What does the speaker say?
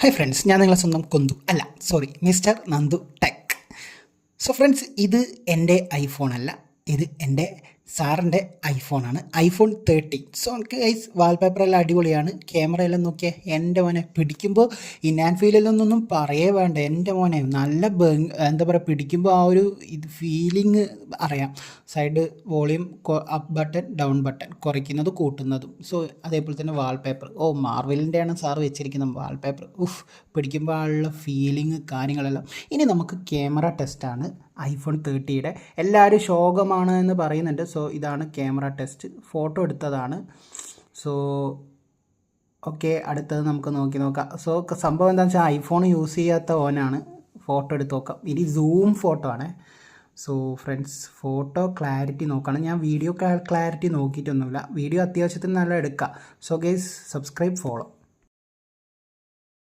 Hi friends, ഞാൻ നിങ്ങളെ സ്വന്തം കൊന്തു അല്ല sorry mister Nandu tech. So friends, ഇത് എൻ്റെ ഐഫോൺ അല്ല, ഇത് എൻ്റെ സാറിൻ്റെ ഐഫോണാണ്, ഐഫോൺ 13. സോ എനിക്ക് ഗൈസ് വാൾപേപ്പറെല്ലാം അടിപൊളിയാണ്, ക്യാമറയെല്ലാം നോക്കിയാൽ എൻ്റെ മോനെ പിടിക്കുമ്പോൾ ഈ ഞാൻ ഫീലിലൊന്നും പറയേ വേണ്ട. എൻ്റെ മോനെ നല്ല എന്താ പറയുക, പിടിക്കുമ്പോൾ ആ ഒരു ഇത് ഫീലിംഗ് അറിയാം. Side volume up button down button, കുറയ്ക്കുന്നത് കൂട്ടുന്നതും. സോ അതേപോലെ തന്നെ വാൾപേപ്പർ, മാർവലിൻ്റെയാണ് സാറ് വെച്ചിരിക്കുന്നത് വാൾപേപ്പർ. പിടിക്കുമ്പോൾ ഉള്ള ഫീലിംഗ് കാര്യങ്ങളെല്ലാം. ഇനി നമുക്ക് ക്യാമറ ടെസ്റ്റാണ് ഐഫോൺ 30യുടെ. എല്ലാവരും ശോകമാണ് എന്ന് പറയുന്നുണ്ട്. സോ ഇതാണ് ക്യാമറ ടെസ്റ്റ്, ഫോട്ടോ എടുത്തതാണ്. സോ ഓക്കെ, അടുത്തത് നമുക്ക് നോക്കാം. സോ സംഭവം എന്താണെന്ന് വെച്ചാൽ ഐഫോൺ യൂസ് ചെയ്യാത്ത ഓനാണ് ഫോട്ടോ എടുത്ത് നോക്കാം. ഇനി സൂം ഫോട്ടോ ആണ്. സോ ഫ്രണ്ട്സ്, ഫോട്ടോ ക്ലാരിറ്റി നോക്കണം. ഞാൻ വീഡിയോ ക്ലാരിറ്റി നോക്കിയിട്ടൊന്നുമില്ല, വീഡിയോ അത്യാവശ്യത്തിന് നല്ല എടുക്കാം. So guys, subscribe, follow.